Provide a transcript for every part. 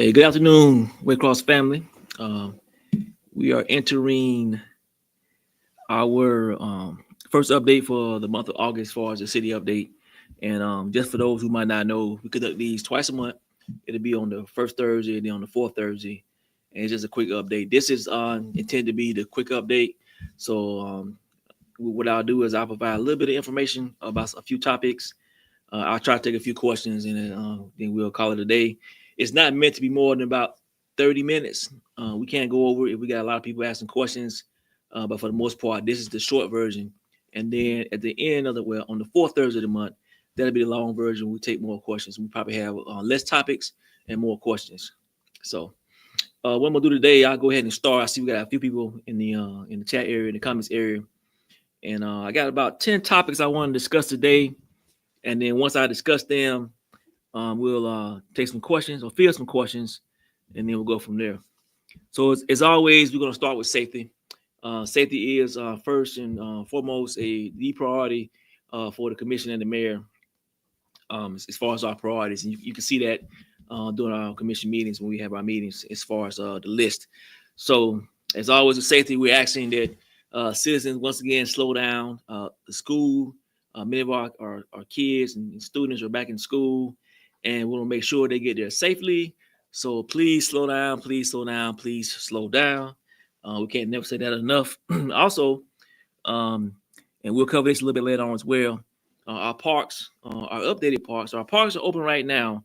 Hey, good afternoon, Waycross family. Um, we are entering our first update for the month of August as far as the city update. And just for those who might not know, we conduct these twice a month. It'll be on the first Thursday and then on the fourth Thursday. And it's just a quick update. This is intended to be the quick update. So what I'll do is I'll provide a little bit of information about a few topics. I'll try to take a few questions and then we'll call it a day. It's not meant to be more than about 30 minutes. We can't go over it. We got a lot of people asking questions, but for the most part, this is the short version. And then at the end of on the fourth Thursday of the month, that'll be the long version. We take more questions. We probably have less topics and more questions. So what I'm gonna do today, I'll go ahead and start. I see we got a few people in the chat area, in the comments area, and I got about 10 topics I want to discuss today. And then once I discuss them, we'll take some questions or field some questions, and then we'll go from there. So as always, we're going to start with safety. Safety is first and foremost the priority for the commission and the mayor as far as our priorities. And you can see that during our commission meetings when we have our meetings as far as the list. So as always with safety, we're asking that citizens once again slow down. The school, many of our kids and students are back in school, and we want to make sure they get there safely. So please slow down, please slow down, please slow down. We can't never say that enough. Also, and we'll cover this a little bit later on as well. Our parks, our updated parks, our parks are open right now,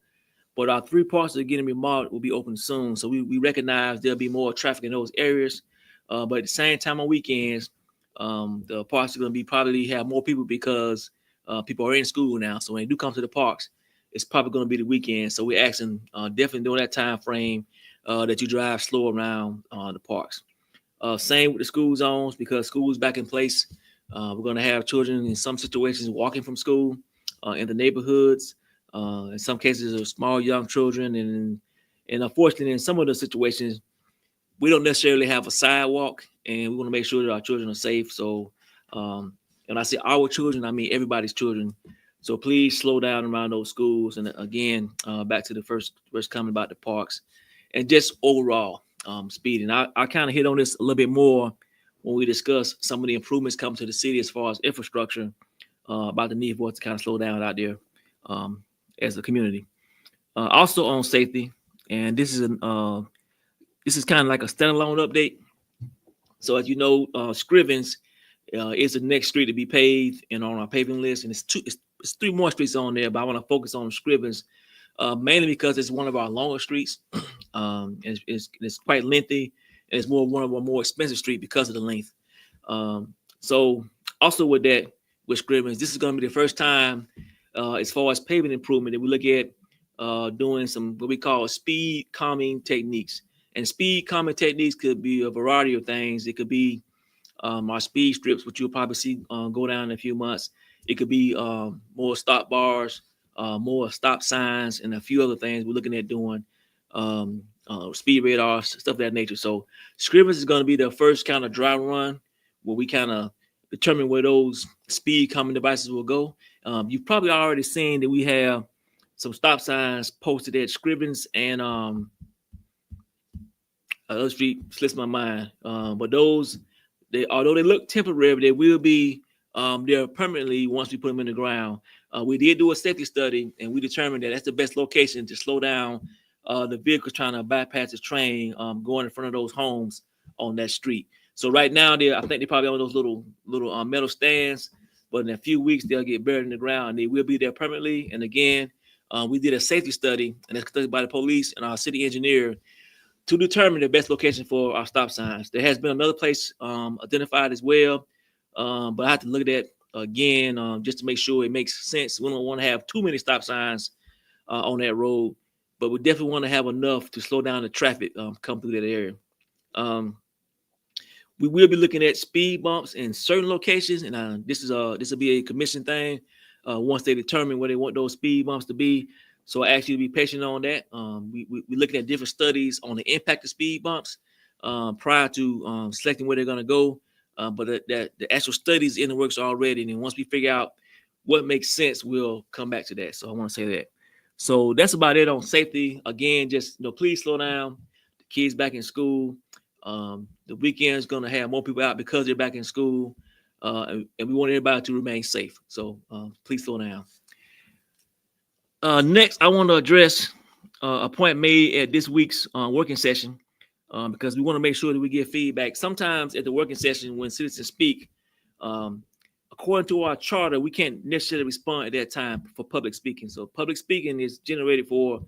but our three parks that are getting remodeled will be open soon. So we recognize there'll be more traffic in those areas. But at the same time on weekends, the parks are going to be probably have more people because people are in school now. So when they do come to the parks, it's probably going to be the weekend. So we're asking definitely during that time frame that you drive slow around the parks. Same with the school zones because school is back in place. We're going to have children in some situations walking from school in the neighborhoods. In some cases, are small young children, and unfortunately, in some of the situations, we don't necessarily have a sidewalk, and we want to make sure that our children are safe. So, and I say our children, I mean everybody's children. So please slow down around those schools. And again, back to the first comment about the parks, and just overall speeding. I kind of hit on this a little bit more when we discuss some of the improvements coming to the city as far as infrastructure, about the need for us to kind of slow down out there as a community. Also on safety, and this is kind of like a standalone update. So as you know, Scrivens is the next street to be paved and on our paving list, and it's three more streets on there, but I want to focus on Scrivens mainly because it's one of our longer streets. It's quite lengthy, and it's one of our more expensive streets because of the length. So also with that, with Scrivens, this is going to be the first time as far as paving improvement that we look at doing some what we call speed calming techniques. And speed calming techniques could be a variety of things. It could be our speed strips, which you'll probably see go down in a few months. It could be more stop bars, more stop signs, and a few other things we're looking at doing. Speed radars, stuff of that nature. So Scrivens is going to be the first kind of dry run where we kind of determine where those speed calming devices will go. You've probably already seen that we have some stop signs posted at Scrivens and other street slips my mind. But those, although they look temporary, they will be there permanently once we put them in the ground. We did do a safety study, and we determined that that's the best location to slow down the vehicles trying to bypass the train going in front of those homes on that street. So right now, I think they're probably on those little metal stands, but in a few weeks they'll get buried in the ground. And they will be there permanently. And again, we did a safety study, and it's conducted by the police and our city engineer to determine the best location for our stop signs. There has been another place identified as well, but I have to look at that again just to make sure it makes sense. We don't want to have too many stop signs on that road, but we definitely want to have enough to slow down the traffic come through that area. We will be looking at speed bumps in certain locations, and this will be a commission thing once they determine where they want those speed bumps to be. So I ask you to be patient on that. We're looking at different studies on the impact of speed bumps prior to selecting where they're going to go. But the actual studies in the works already. And then once we figure out what makes sense, we'll come back to that. So I want to say that. So that's about it on safety. Again, just please slow down. The kids back in school. The weekend's gonna have more people out because they're back in school, and we want everybody to remain safe. So please slow down. Next, I want to address a point made at this week's working session because we want to make sure that we get feedback. Sometimes at the working session, when citizens speak, um, according to our charter, we can't necessarily respond at that time for public speaking. So public speaking is generated for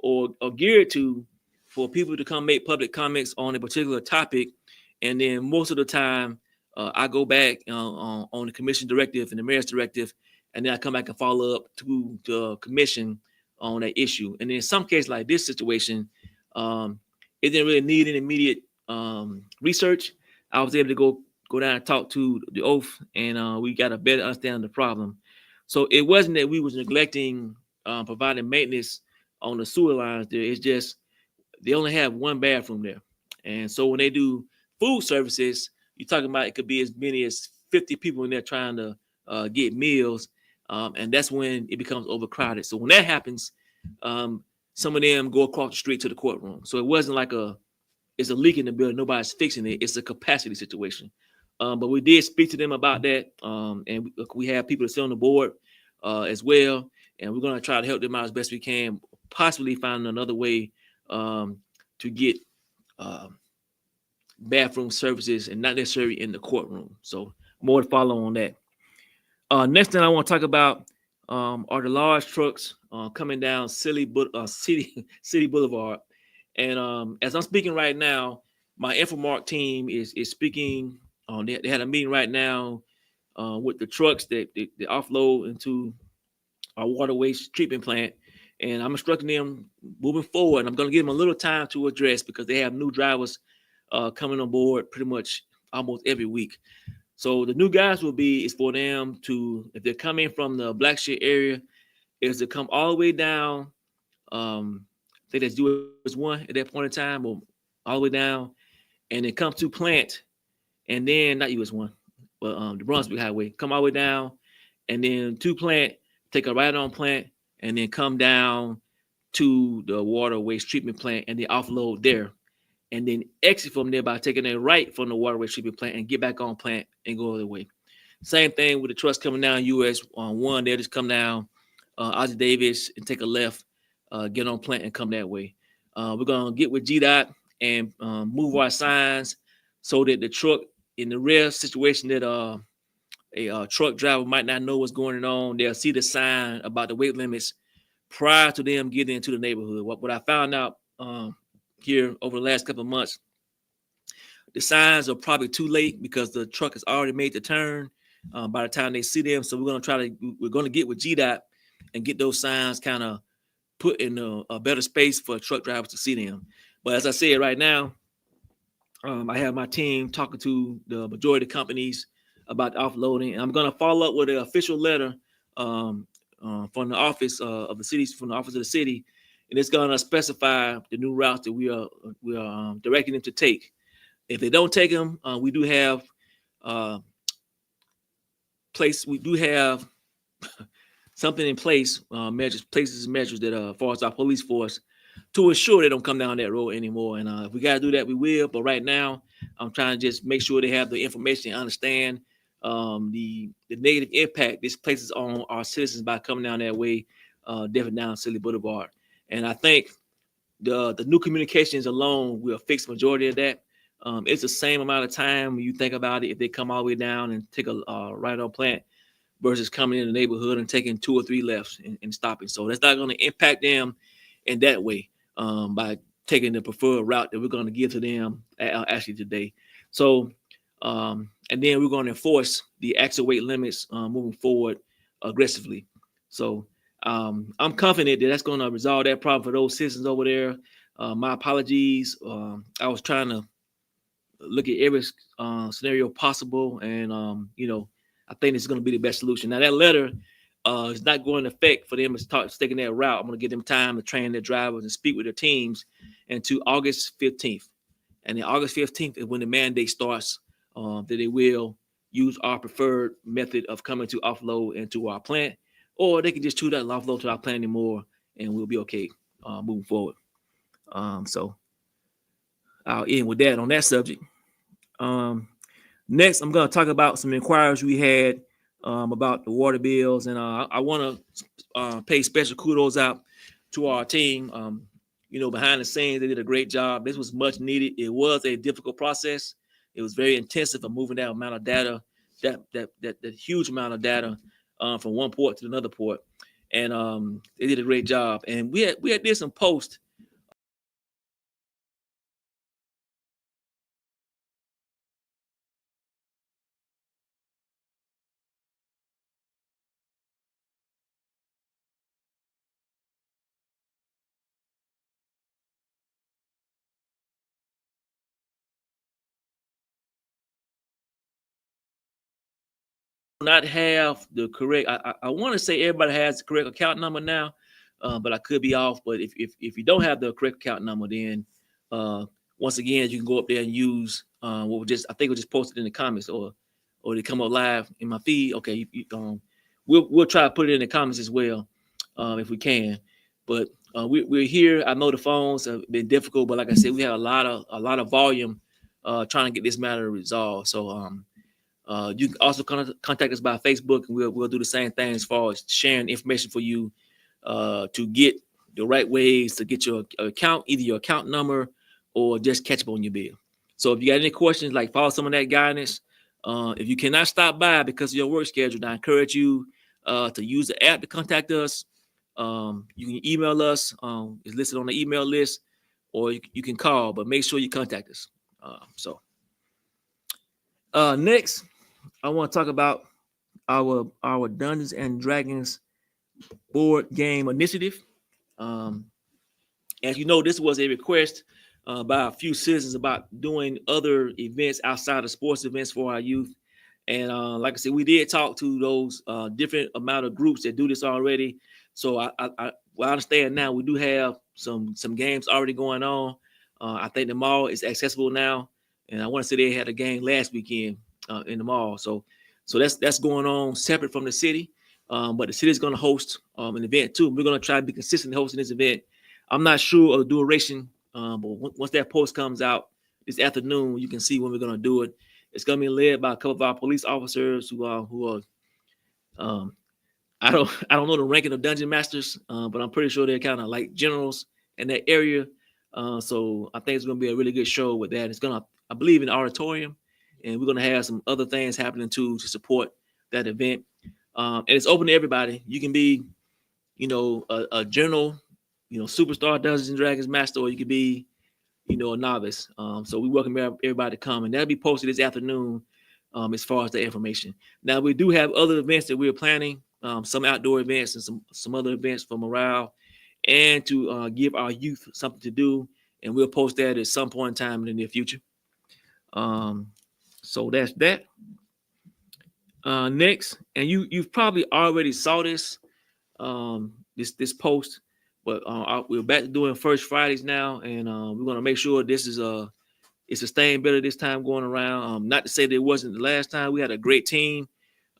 or geared to for people to come make public comments on a particular topic, and then most of the time, I go back on the commission directive and the mayor's directive, and then I come back and follow up to the commission on that issue. And in some cases, like this situation, um, it didn't really need an immediate research. I was able to go down and talk to the oath, and we got a better understanding of the problem. So it wasn't that we was neglecting providing maintenance on the sewer lines there. It's just they only have one bathroom there. And so when they do food services, you're talking about it could be as many as 50 people in there trying to get meals. And that's when it becomes overcrowded. So when that happens, um, some of them go across the street to the courtroom. So it wasn't like it's a leak in the building, nobody's fixing it. It's a capacity situation. But we did speak to them about that. And we have people that sit on the board as well. And we're going to try to help them out as best we can, possibly find another way to get bathroom services and not necessarily in the courtroom. So more to follow on that. Next thing I want to talk about are the large trucks coming down City Boulevard. And as I'm speaking right now, my Infomark team is speaking. They had a meeting right now with the trucks that they offload into our water waste treatment plant. And I'm instructing them moving forward. I'm going to give them a little time to address because they have new drivers coming on board pretty much almost every week. So the new guys is for them to, if they're coming from the Blackshear area, is to come all the way down. I think that's US1 at that point in time, or all the way down, and then come to Plant, and then not US1, but the Brunswick Highway. Come all the way down, and then to Plant, take a right on Plant, and then come down to the water waste treatment plant and then offload there, and then exit from there by taking a right from the water waste treatment plant and get back on Plant and go the other way. Same thing with the trucks coming down US on one. They'll just come down Ozzie Davis and take a left, get on Plant and come that way. We're gonna get with GDOT and move our signs so that the truck, in the rare situation that a truck driver might not know what's going on, they'll see the sign about the weight limits prior to them getting into the neighborhood. What I found out here over the last couple of months, the signs are probably too late because the truck has already made the turn by the time they see them. So we're going to get with GDOT and get those signs kind of put in a better space for truck drivers to see them. But as I said right now, I have my team talking to the majority of companies about offloading. And I'm going to follow up with an official letter from the office of the city, from the office of the city, and it's going to specify the new routes that we are directing them to take. If they don't take them, we do have something in place, measures that as far as our police force to ensure they don't come down that road anymore. And if we got to do that, we will. But right now, I'm trying to just make sure they have the information and understand the negative impact this places on our citizens by coming down that way, definitely down City Boulevard. And I think the new communications alone will fix the majority of that. It's the same amount of time when you think about it if they come all the way down and take a right on Plant versus coming in the neighborhood and taking 2 or 3 lefts and stopping. So that's not going to impact them in that way by taking the preferred route that we're going to give to them actually today. So, and then we're going to enforce the actual weight limits moving forward aggressively. So I'm confident that that's going to resolve that problem for those citizens over there. My apologies. I was trying to look at every scenario possible, and I think it's going to be the best solution. Now that letter is not going to affect for them to start taking that route. I'm going to give them time to train their drivers and speak with their teams until August 15th. And then August 15th is when the mandate starts that they will use our preferred method of coming to offload into our plant, or they can just choose that offload to our plant anymore and we'll be okay moving forward. So I'll end with that on that subject. Next, I'm going to talk about some inquiries we had about the water bills, and I want to pay special kudos out to our team. Behind the scenes, they did a great job. This was much needed. It was a difficult process. It was very intensive of moving that amount of data, that huge amount of data from one port to another port, and they did a great job. And we had did some posts. Not have the correct. I want to say everybody has the correct account number now, but I could be off. But if you don't have the correct account number, then once again you can go up there and use what we just I think we just posted in the comments or they come up live in my feed. Okay, we'll try to put it in the comments as well if we can. But we're here. I know the phones have been difficult, but like I said, we have a lot of volume trying to get this matter resolved. So you can also contact us by Facebook, and we'll do the same thing as far as sharing information for you to get the right ways to get your account, either your account number or just catch up on your bill. So if you got any questions, like follow some of that guidance. If you cannot stop by because of your work schedule, I encourage you to use the app to contact us. You can email us. It's listed on the email list, or you can call, but make sure you contact us. Next, I want to talk about our Dungeons and Dragons board game initiative. As you know, this was a request by a few citizens about doing other events outside of sports events for our youth. And like I said, we did talk to those different amount of groups that do this already. So I understand now we do have some games already going on. I think the mall is accessible now, and I want to say they had a game last weekend in the mall. So that's going on separate from the city. But the city is going to host an event too. We're going to try to be consistent hosting this event. I'm not sure of the duration, but once that post comes out this afternoon, you can see when we're going to do it. It's going to be led by a couple of our police officers who are I don't know the ranking of dungeon masters, but I'm pretty sure they're kind of like generals in that area. So I think it's going to be a really good show with that. It's going to, I believe, in the auditorium, and we're going to have some other things happening too to support that event. And it's open to everybody. You can be, a general, superstar Dungeons and Dragons master, or you could be, a novice. So we welcome everybody to come, and that'll be posted this afternoon as far as the information. Now, we do have other events that we're planning, some outdoor events and some other events for morale and to give our youth something to do, and we'll post that at some point in time in the near future. So that's that. Next, and you've probably already saw this this post, but we're back to doing First Fridays now, and we're going to make sure this is it's sustained better this time going around. Not to say that it wasn't the last time. We had a great team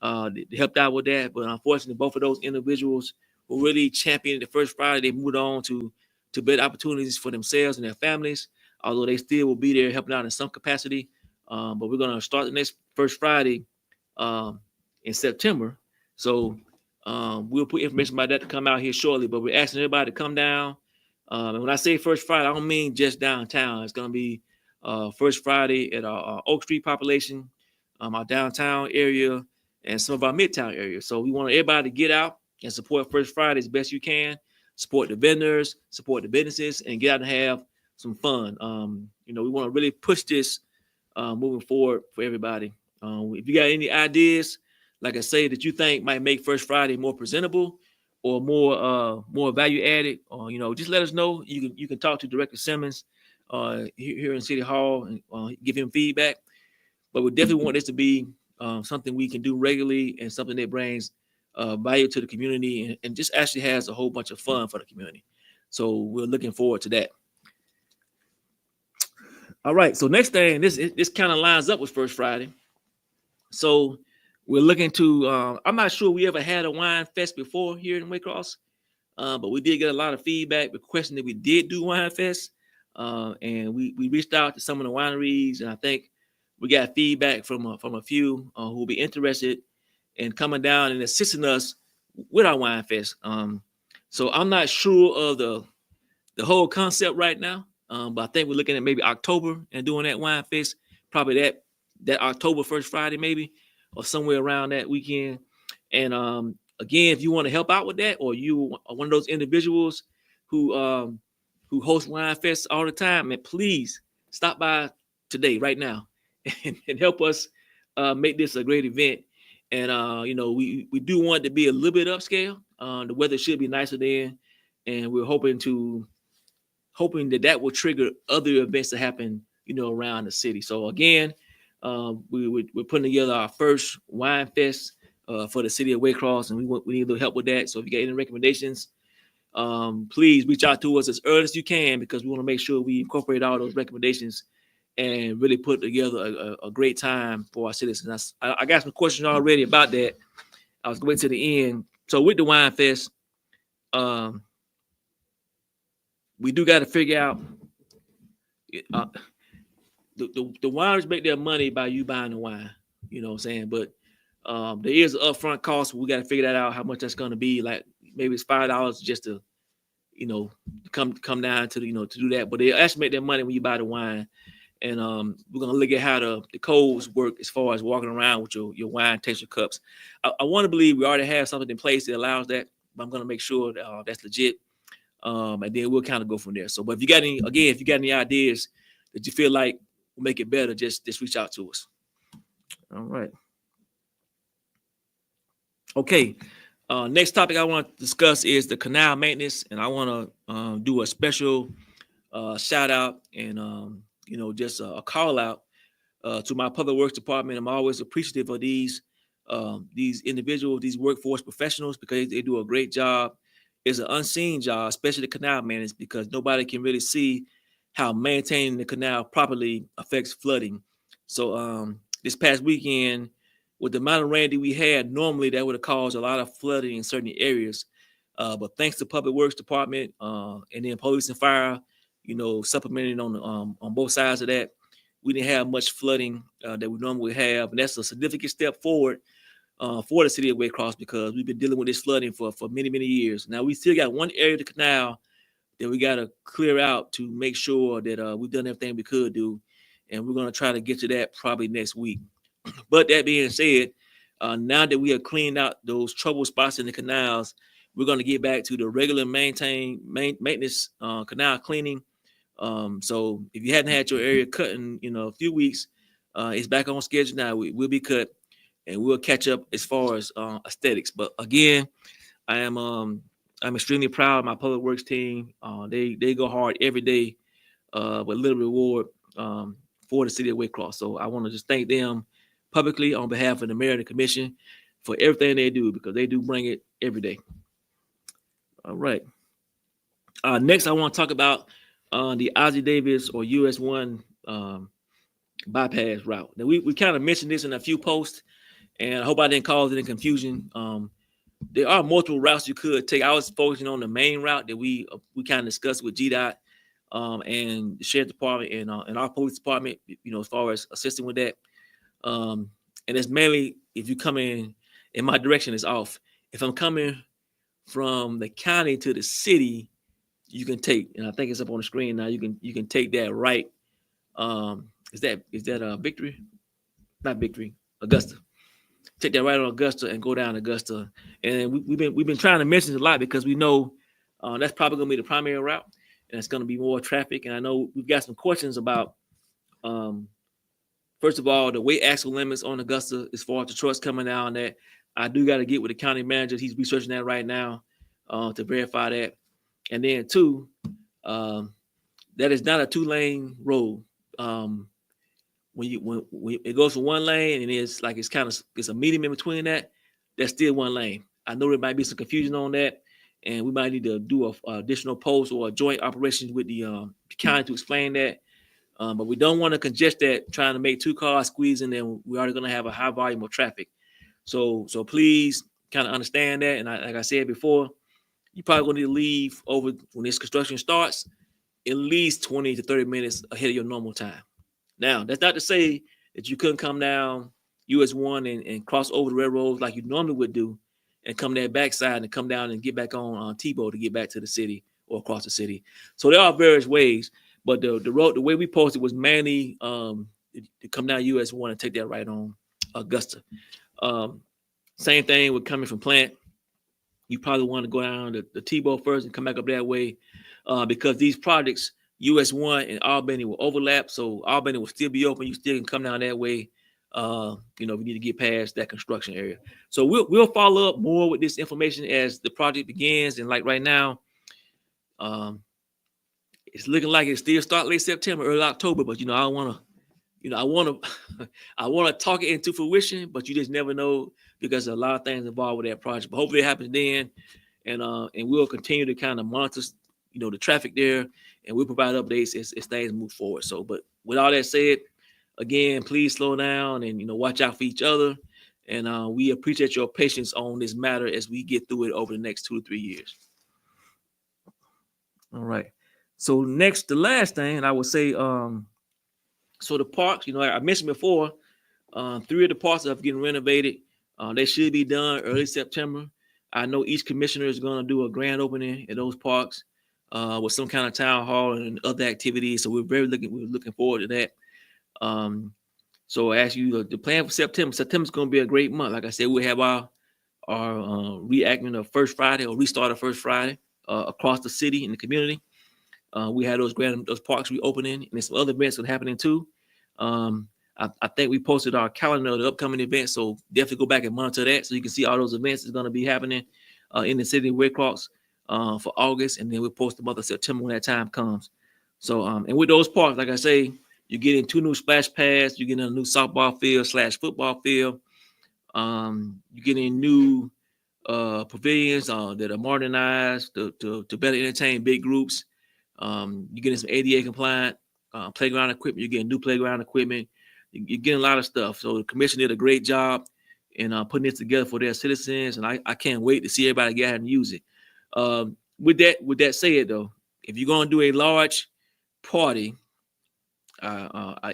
that helped out with that, but unfortunately, both of those individuals who really championed the First Friday, they moved on to better opportunities for themselves and their families, although they still will be there helping out in some capacity. But we're going to start the next First Friday in September. So we'll put information about that to come out here shortly, but we're asking everybody to come down. And when I say First Friday, I don't mean just downtown. It's going to be First Friday at our Oak Street population, our downtown area, and some of our midtown areas. So we want everybody to get out and support First Friday as best you can. Support the vendors, support the businesses, and get out and have some fun. We want to really push this moving forward for everybody. If you got any ideas, like I say, that you think might make First Friday more presentable or more value added, or just let us know. You can talk to Director Simmons here in City Hall and give him feedback. But we definitely want this to be something we can do regularly and something that brings value to the community and just actually has a whole bunch of fun for the community. So we're looking forward to that. All right. So next thing, this kind of lines up with First Friday. So we're looking to. I'm not sure we ever had a wine fest before here in Waycross. But we did get a lot of feedback requesting that we did do Wine Fest. And we reached out to some of the wineries, and I think we got feedback from a few who will be interested in coming down and assisting us with our Wine Fest. So I'm not sure of the whole concept right now, but I think we're looking at maybe October and doing that Wine Fest, probably that October first Friday maybe, or somewhere around that weekend. And again, if you want to help out with that, or you are one of those individuals who host Wine Fest all the time, and please stop by today, right now, and help us make this a great event. And we do want it to be a little bit upscale. The weather should be nicer then, and we're hoping that will trigger other events to happen, around the city. So again, we're putting together our first Wine Fest for the city of Waycross, and we need a little help with that. So if you got any recommendations, please reach out to us as early as you can, because we want to make sure we incorporate all those recommendations and really put together a great time for our citizens. I got some questions already about that. I was going to the end. So with the Wine Fest, we do got to figure out the wineries make their money by you buying the wine. You know what I'm saying? But there is an upfront cost. We got to figure that out, how much that's going to be. Like maybe it's $5 just to, come down to to do that. But they actually make their money when you buy the wine. And we're gonna look at how the codes work as far as walking around with your wine tasting cups. I want to believe we already have something in place that allows that, but I'm gonna make sure that, that's legit. And then we'll kind of go from there. So, but if you got any ideas that you feel like will make it better, just reach out to us. All right. Okay. Next topic I want to discuss is the canal maintenance, and I want to do a special shout out and just a call out to my public works department. I'm always appreciative of these individuals, these workforce professionals, because they do a great job. It's an unseen job, especially the canal maintenance, because nobody can really see how maintaining the canal properly affects flooding. So this past weekend, with the amount of rain that we had, normally that would have caused a lot of flooding in certain areas. But thanks to Public Works Department and then police and fire, supplementing on both sides of that, we didn't have much flooding that we normally have, and that's a significant step forward for the city of Waycross, because we've been dealing with this flooding for many years. Now we still got one area of the canal that we got to clear out to make sure that we've done everything we could do, and we're going to try to get to that probably next week. But that being said, now that we have cleaned out those trouble spots in the canals, we're going to get back to the regular maintenance canal cleaning. So if you hadn't had your area cut in a few weeks, it's back on schedule now. We'll be cut, and we'll catch up as far as aesthetics. But again, I'm extremely proud of my public works team. They go hard every day with little reward for the city of Waycross. So I want to just thank them publicly on behalf of the mayor and the commission for everything they do, because they do bring it every day. All right. Next, I want to talk about the Ozzie Davis or US 1 bypass route. Now, we kind of mentioned this in a few posts, and I hope I didn't cause any confusion. There are multiple routes you could take. I was focusing on the main route that we kind of discussed with GDOT and the sheriff department and our police department, as far as assisting with that. And it's mainly if you come in my direction, it's off. If I'm coming from the county to the city, you can take, and I think it's up on the screen now. You can take that right. Is that Victory? Not Victory, Augusta. Take that right on Augusta and go down Augusta. And we've been trying to mention it a lot, because we know that's probably going to be the primary route, and it's going to be more traffic. And I know we've got some questions about, first of all, the weight axle limits on Augusta as far as the trucks coming down. That I do got to get with the county manager. He's researching that right now to verify that. And then two, that is not a 2-lane road. When it goes from one lane and it's a medium in between that, that's still one lane. I know there might be some confusion on that, and we might need to do a additional post or a joint operations with the county to explain that. But we don't want to congest that, trying to make 2 cars squeeze in there. We're already going to have a high volume of traffic. So please kind of understand that. And like I said before, you're probably going to need to leave over when this construction starts at least 20 to 30 minutes ahead of your normal time. Now, that's not to say that you couldn't come down US 1 and cross over the railroads like you normally would do and come that backside and come down and get back on Tebow to get back to the city or across the city. So there are various ways, but the road, the way we posted was mainly to come down US 1 and take that right on Augusta. Same thing with coming from Plant. You probably want to go down the Tebow first and come back up that way because these projects, US 1 and Albany, will overlap. So Albany will still be open. You still can come down that way. We need to get past that construction area. So we'll follow up more with this information as the project begins. And like right now, it's looking like it still start late September, early October. But I don't want to, I want to, I want to talk it into fruition. But you just never know because there's a lot of things involved with that project. But hopefully it happens then, and we'll continue to kind of monitor, the traffic there, and we'll provide updates as things move forward. So, but with all that said, again, please slow down and watch out for each other. And we appreciate your patience on this matter as we get through it over the next 2 to 3 years. All right. So next, the last thing, and I would say, so the parks, I mentioned before, 3 of the parks are getting renovated. They should be done early September. I know each commissioner is going to do a grand opening at those parks with some kind of town hall and other activities. So we're looking forward to that. So as the plan for September is going to be a great month. Like I said, we have our reacting of First Friday or restart of First Friday across the city and the community. We had those parks reopening, and there's some other events that are happening too. I think we posted our calendar of the upcoming events, so definitely go back and monitor that so you can see all those events that's going to be happening in the city of Waycross for August, and then we'll post the month of September when that time comes. So, and with those parks, like I say, you're getting 2 new splash pads, you're getting a new softball field / football field, you're getting new pavilions that are modernized to better entertain big groups. You're getting some ADA compliant playground equipment, you're getting new playground equipment. You're getting a lot of stuff. So the commission did a great job in putting this together for their citizens, and I can't wait to see everybody get out and use it. With that said, though, if you're going to do a large party, I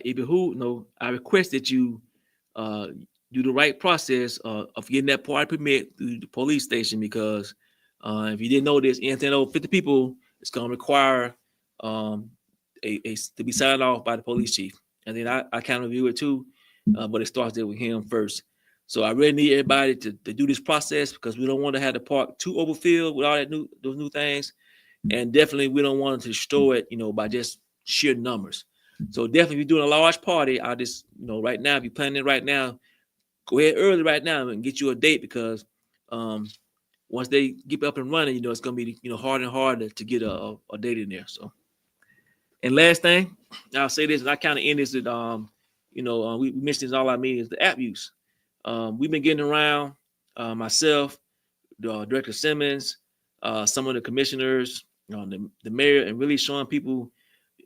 request that you do the right process of getting that party permit through the police station because if you didn't know this, anything over 50 people, it's going to require to be signed off by the police chief. And then I kind of review it too, but it starts there with him first. So I really need everybody to do this process because we don't want to have the park too overfilled with all those new things, and definitely we don't want to destroy it, by just sheer numbers. So definitely, if you're doing a large party, I just right now, if you're planning it right now, go ahead early right now and get you a date because once they get up and running, it's going to be harder and harder to get a date in there. So. And last thing, I'll say this, and I kind of end this with, we mentioned this in all our meetings, the app use. We've been getting around, myself, Director Simmons, some of the commissioners, the mayor, and really showing people,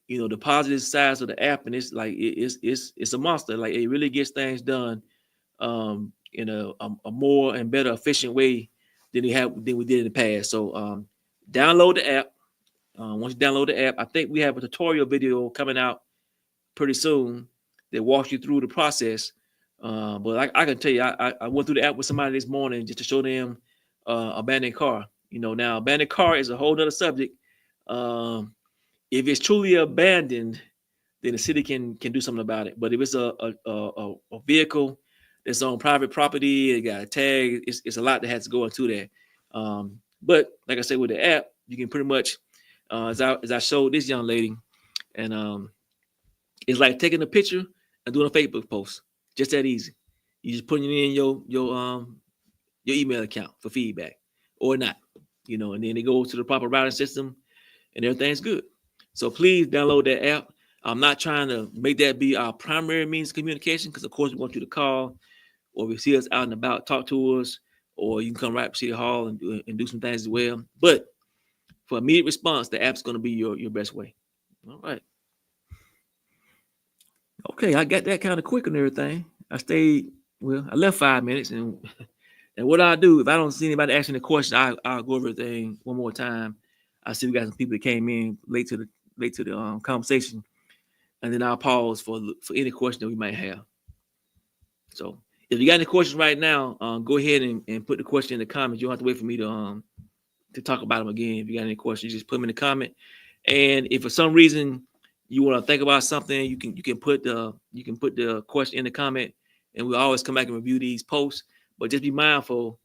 the positive sides of the app. And it's like, it's a monster. Like it really gets things done in a more and better efficient way than we did in the past. So download the app. Once you download the app, I think we have a tutorial video coming out pretty soon that walks you through the process. But I can tell you, I went through the app with somebody this morning just to show them abandoned car. Now abandoned car is a whole other subject. If it's truly abandoned, then the city can do something about it. But if it's a vehicle that's on private property, it got a tag, it's a lot that has to go into that. But like I said, with the app, you can pretty much as I showed this young lady, and it's like taking a picture and doing a Facebook post, just that easy. You just putting it in your email account for feedback or not, and then it goes to the proper routing system, and everything's good. So please download that app. I'm not trying to make that be our primary means of communication because, of course, we want you to call or if you see us out and about, talk to us, or you can come right to City Hall and do some things as well. But for immediate response, the app's going to be your best way. All right. Okay, I got that kind of quick and everything. I left 5 minutes and And what I do if I don't see anybody asking the question, I'll go over everything one more time. I see we got some people that came in late to the conversation, and then I'll pause for any question that we might have. So if you got any questions right now, go ahead and put the question in the comments. You don't have to wait for me to talk about them again. If you got any questions, just put them in the comment. And if for some reason you want to think about something, you can put the question in the comment, and we'll always come back and review these posts. But just be mindful,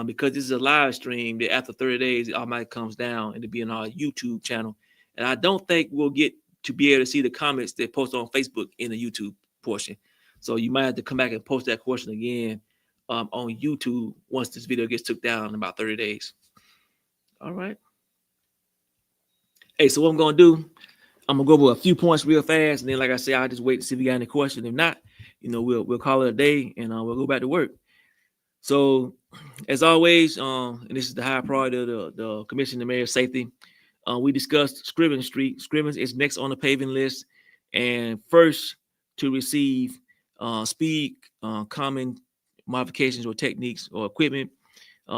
because this is a live stream, that after 30 days it automatically comes down and it'll be on our YouTube channel. And I don't think we'll get to be able to see the comments that post on Facebook in the YouTube portion. So you might have to come back and post that question again on YouTube once this video gets took down in about 30 days. All right. Hey, so what I'm gonna do, I'm gonna go over a few points real fast, and then, like I said, I'll just wait to see if we got any questions. If not, we'll call it a day, and we'll go back to work. So, as always, and this is the high priority of the Commission of Mayor Safety. We discussed Scriven Street. Scriven is next on the paving list, and first to receive speed common modifications or techniques or equipment.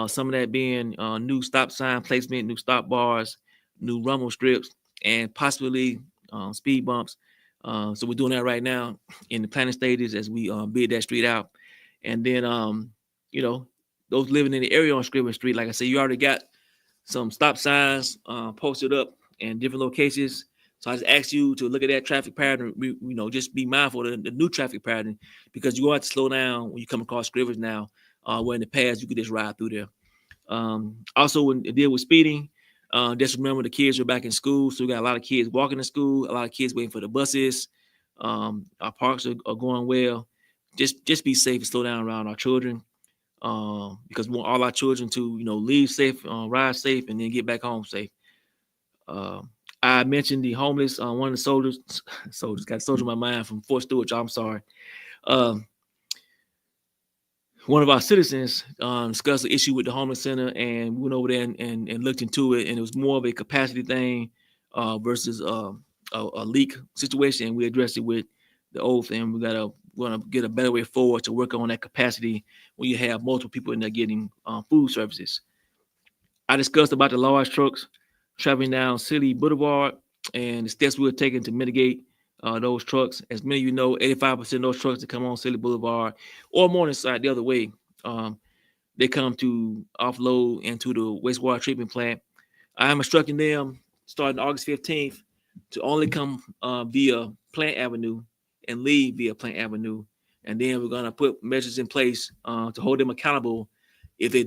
Some of that being new stop sign placement, new stop bars, new rumble strips, and possibly speed bumps. So we're doing that right now in the planning stages as we bid that street out. And then, those living in the area on Scriven Street, like I said, you already got some stop signs posted up in different locations. So I just ask you to look at that traffic pattern. Just be mindful of the new traffic pattern, because you're going to have to slow down when you come across Scrivens now, where in the past you could just ride through there. Also, when it deal with speeding, just remember the kids are back in school, so we got a lot of kids walking to school, a lot of kids waiting for the buses. Our parks are going well. Just be safe and slow down around our children, because we want all our children to leave safe, ride safe, and then get back home safe. I mentioned the homeless. One of the soldiers got a soldier in my mind from Fort Stewart. I'm sorry. One of our citizens discussed the issue with the homeless center, and we went over there and looked into it, and it was more of a capacity thing versus a leak situation. And we addressed it with the oath, and we're gonna get a better way forward to work on that capacity when you have multiple people in there getting food services. I discussed about the large trucks traveling down City Boulevard and the steps we were taking to mitigate those trucks. As many of you know, 85% of those trucks that come on City Boulevard or Morningside the other way, they come to offload into the wastewater treatment plant. I am instructing them starting August 15th to only come via Plant Avenue and leave via Plant Avenue. And then we're going to put measures in place to hold them accountable if they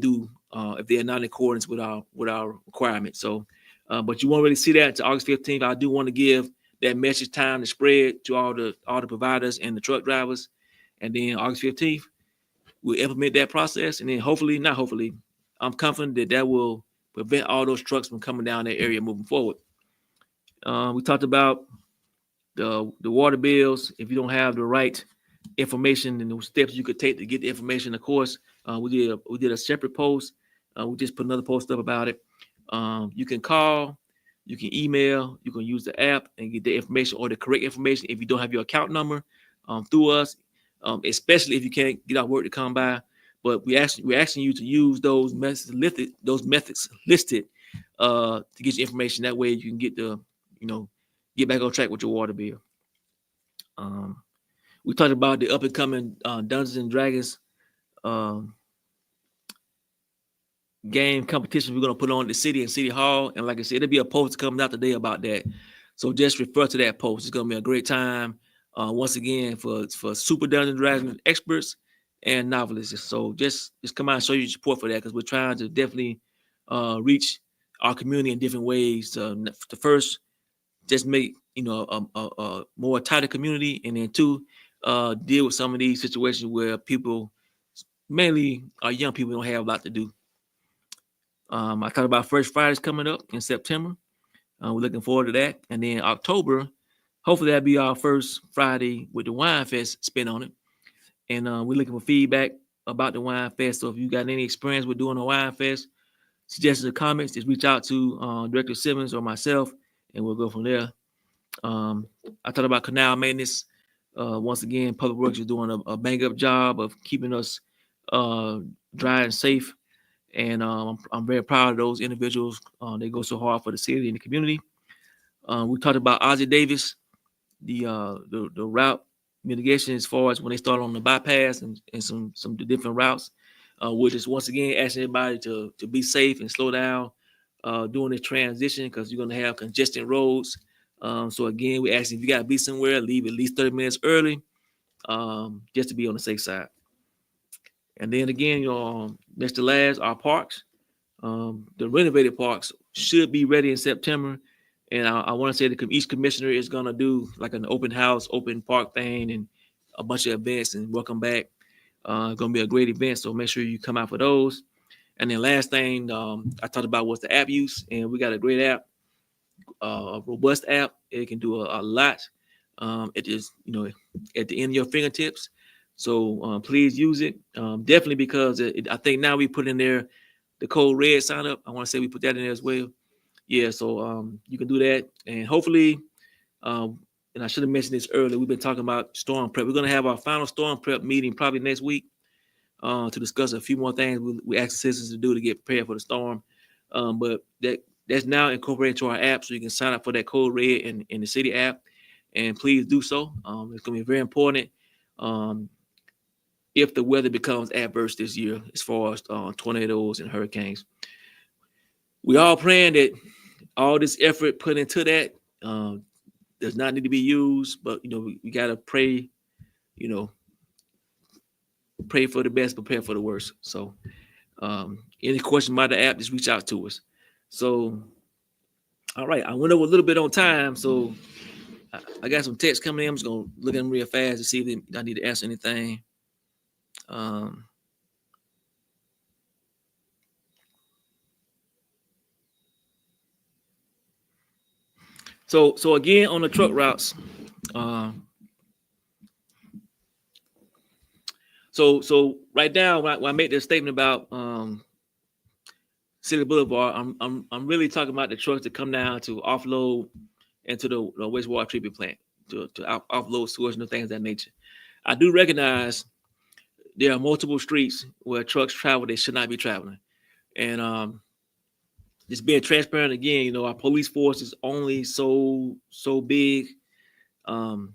are not in accordance with our requirements. So, but you won't really see that until August 15th. I do want to give that message time to spread to all the providers and the truck drivers. And then August 15th, we'll implement that process. And then I'm confident that will prevent all those trucks from coming down that area moving forward. We talked about the water bills. If you don't have the right information and the steps you could take to get the information, of course, we did a separate post. We just put another post up about it. You can call, you can email, you can use the app and get the information or the correct information if you don't have your account number through us, especially if you can't get out work to come by. But we're asking you to use those methods listed to get your information. That way you can get back on track with your water bill. We talked about the up and coming Dungeons and Dragons game competition we're going to put on the city and City Hall. And like I said, there'll be a post coming out today about that. So just refer to that post. It's going to be a great time once again for Super Dungeons and Dragons experts and novelists. So just come out and show your support for that, because we're trying to definitely reach our community in different ways. To first, just make a more tighter community, and then two, deal with some of these situations where people, mainly our young people, don't have a lot to do. I talked about First Fridays coming up in September. We're looking forward to that. And then October, hopefully that'll be our first Friday with the Wine Fest spin on it. And we're looking for feedback about the Wine Fest. So if you got any experience with doing a Wine Fest, suggestions or comments, just reach out to Director Simmons or myself, and we'll go from there. I talked about canal maintenance. Once again, Public Works is doing a bang-up job of keeping us dry and safe. And I'm very proud of those individuals. They go so hard for the city and the community. We talked about Ozzie Davis, the route mitigation as far as when they start on the bypass and some different routes. We're just once again asking everybody to be safe and slow down during the transition because you're going to have congested roads. So again, we ask if you got to be somewhere, leave at least 30 minutes early, just to be on the safe side. And then again, next to last, our parks. The renovated parks should be ready in September. And I want to say that each commissioner is going to do like an open house, open park thing and a bunch of events and welcome back. It's going to be a great event. So make sure you come out for those. And then last thing I talked about was the app use. And we got a great app, a robust app. It can do a lot. It is, at the end of your fingertips. So please use it. Definitely because I think now we put in there the code red sign up. I want to say we put that in there as well. Yeah, so you can do that. And hopefully, and I should have mentioned this earlier, we've been talking about storm prep. We're going to have our final storm prep meeting probably next week to discuss a few more things we ask the citizens to do to get prepared for the storm. But that's now incorporated into our app, so you can sign up for that code red in the city app. And please do so. It's going to be very important if the weather becomes adverse this year as far as tornadoes and hurricanes. We all praying that all this effort put into that does not need to be used, but we gotta pray, pray for the best, prepare for the worst. So any question about the app, just reach out to us. So all right, I went over a little bit on time, so I got some text coming in. I'm just gonna look at them real fast to see if I need to answer anything. So again on the truck routes, so right now when I make this statement about City Boulevard, I'm really talking about the trucks that come down to offload into the wastewater treatment plant to offload sewage and things of that nature. I do recognize there are multiple streets where trucks travel they should not be traveling, and just being transparent again. Our police force is only so big, and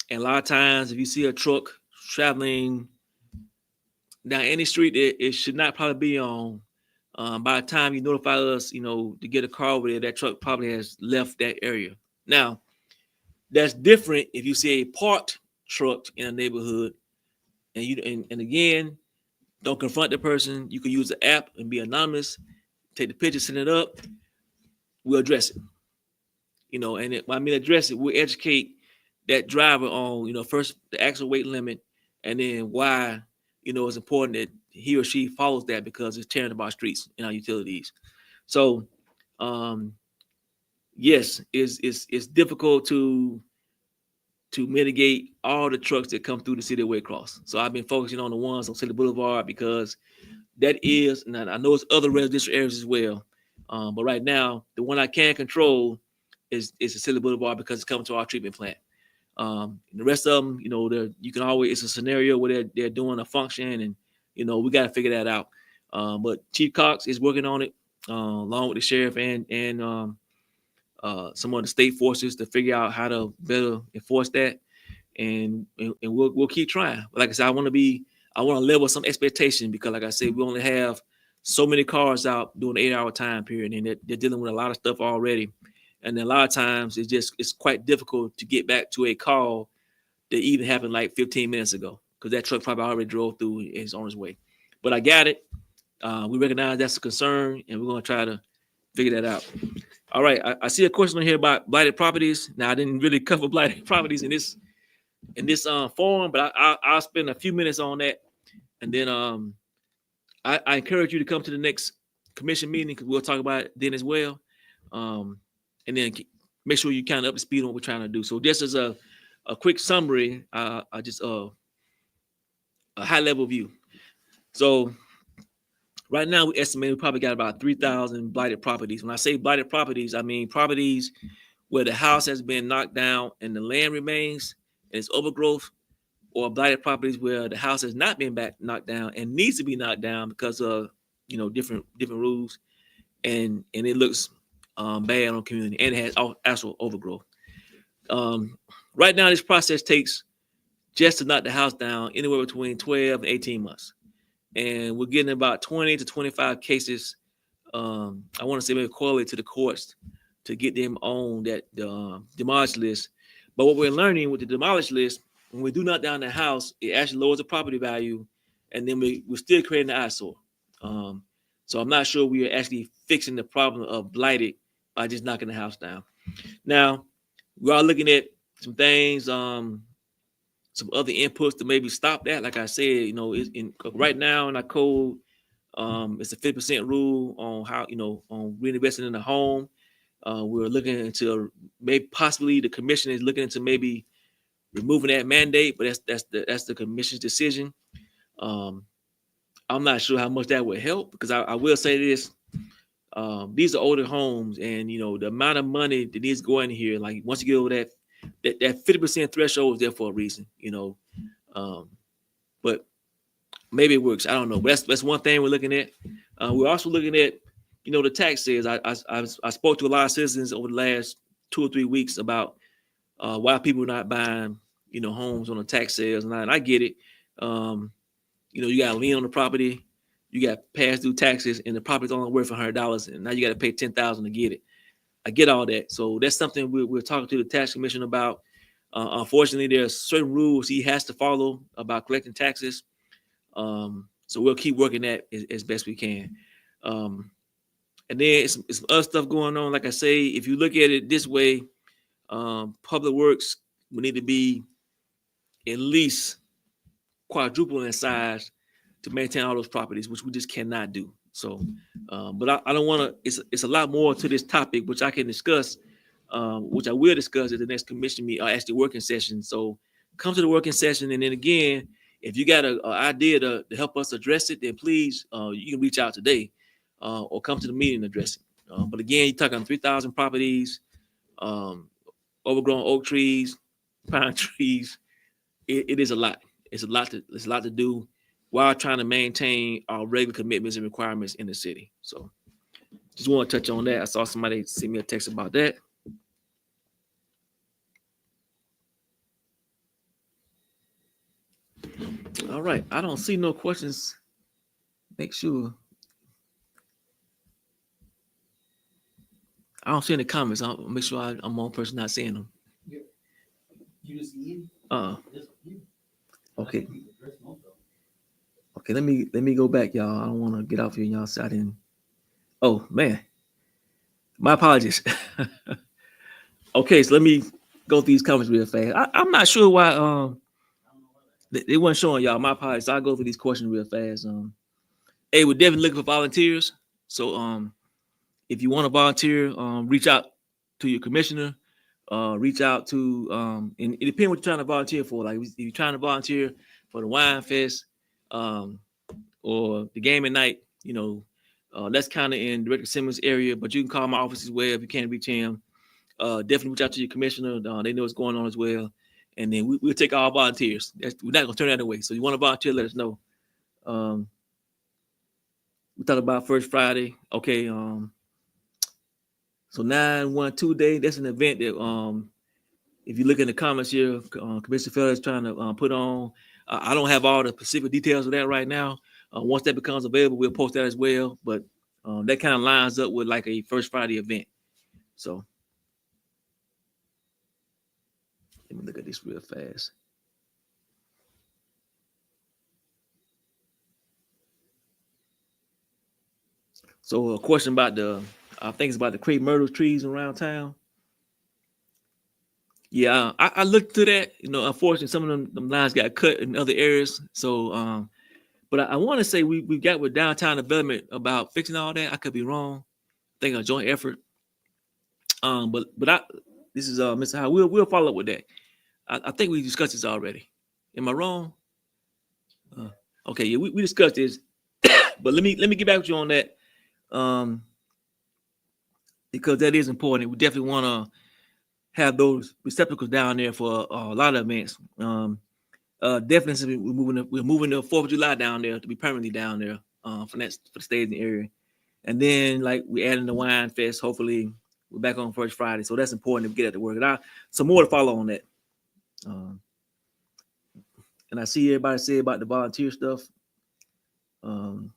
a lot of times if you see a truck traveling down any street it should not probably be on, by the time you notify us, to get a car over there, that truck probably has left that area. Now, that's different if you see a parked truck in a neighborhood, and again, don't confront the person. You can use the app and be anonymous. Take the picture, send it up. We'll address it. And when I mean address it, we'll educate that driver on, first the actual weight limit, and then why, it's important that he or she follows that because it's tearing up our streets and our utilities. So, yes, it's difficult to mitigate all the trucks that come through the city of Waycross. So I've been focusing on the ones on City Boulevard because that is, and I know it's other residential areas as well. But right now, the one I can control is the City Boulevard because it's coming to our treatment plant. The rest of them, you can always, it's a scenario where they're doing a function, and we got to figure that out. But Chief Cox is working on it along with the sheriff and some of the state forces to figure out how to better enforce that, and we'll keep trying. But like I said, I want to level some expectation because, like I said, we only have so many cars out during the 8-hour time period, and they're dealing with a lot of stuff already. And then a lot of times it's quite difficult to get back to a call that even happened like 15 minutes ago because that truck probably already drove through and is on his way. But I got it. We recognize that's a concern, and we're going to try to figure that out. All right, I see a question here about blighted properties. Now, I didn't really cover blighted properties in this forum, but I'll spend a few minutes on that, and then I encourage you to come to the next commission meeting because we'll talk about it then as well, and then make sure you kind of up to speed on what we're trying to do. So just as a quick summary, I just a high level view. So right now, we estimate we probably got about 3,000 blighted properties. When I say blighted properties, I mean properties where the house has been knocked down and the land remains and it's overgrowth. or blighted properties where the house has not been knocked down and needs to be knocked down because of different rules, and it looks bad on the community, and it has actual overgrowth. Right now, this process takes, just to knock the house down, anywhere between 12 and 18 months, and we're getting about 20 to 25 cases. I want to say maybe correlate to the courts to get them on that demolished list. But what we're learning with the demolished list, when we do knock down the house, it actually lowers the property value, and then we're still creating the eyesore. So I'm not sure we are actually fixing the problem of blighted by just knocking the house down. Now, we are looking at some things, some other inputs to maybe stop that. Like I said, right now in our code, it's a 50% rule on how, on reinvesting in the home. We're looking into maybe possibly the commission is looking into maybe removing that mandate, but that's the commission's decision. I'm not sure how much that would help, because I will say this: these are older homes, and the amount of money that needs to go in here. Like, once you get over that 50% threshold is there for a reason, but maybe it works. I don't know. But that's one thing we're looking at. We're also looking at, the tax sales. I spoke to a lot of citizens over the last 2 or 3 weeks about why people are not buying, homes on the tax sales, and I get it. You got a lien on the property, you got past due taxes, and the property's only worth $100, and now you got to pay $10,000 to get it. I get all that. So that's something we're talking to the tax commission about. Unfortunately, there's certain rules he has to follow about collecting taxes. So we'll keep working that as best we can. And then it's other stuff going on. Like I say, if you look at it this way, public works will need to be at least quadruple in size to maintain all those properties, which we just cannot do. So, but I don't want to. It's a lot more to this topic, which I can discuss, which I will discuss at the next commission meeting, or actually working session. So, come to the working session, and then again, if you got an idea to help us address it, then please, you can reach out today, or come to the meeting and address it. But again, you're talking 3,000 properties, overgrown oak trees, pine trees. It is a lot. It's a lot to do while trying to maintain our regular commitments and requirements in the city. So just want to touch on that. I saw somebody send me a text about that. All right. I don't see no questions. Make sure. I don't see any comments. I'll make sure I'm one person not seeing them. You just need. Okay. Okay, let me go back, y'all. I don't want to get off here on y'all side. Oh man, my apologies. Okay, so let me go through these comments real fast. I'm not sure why they weren't showing y'all. My apologies. So I'll go through these questions real fast. Hey, we're definitely looking for volunteers. So if you want to volunteer, reach out to your commissioner. Reach out to and it depends what you're trying to volunteer for. Like, if you're trying to volunteer for the wine fest, or the game at night, that's kind of in Director Simmons' area, but you can call my office as well if you can't reach him. Definitely reach out to your commissioner. They know what's going on as well. And then we'll take all volunteers. We're not going to turn that away. So you want to volunteer, let us know. We talked about First Friday. Okay. So 9/1/2 day, that's an event that, if you look in the comments here, Commissioner Feller is trying to put on. I don't have all the specific details of that right now. Once that becomes available, we'll post that as well. But that kind of lines up with like a First Friday event. So let me look at this real fast. So a question about I think it's about the crepe myrtle trees around town. Yeah, I looked to that. Unfortunately, some of them lines got cut in other areas. So, but I want to say we got with downtown development about fixing all that. I could be wrong. I think a joint effort. But this is Mr. Howard. We'll follow up with that. I think we discussed this already. Am I wrong? Okay, yeah, we discussed this. But let me get back with you on that. Because that is important. We definitely want to have those receptacles down there for a lot of events. Definitely since we're moving the 4th of July down there to be permanently down there for the staging area. And then like we adding the wine fest. Hopefully we're back on first Friday. So that's important to get at the work. And some more to follow on that. Um, and I see everybody say about the volunteer stuff. Um,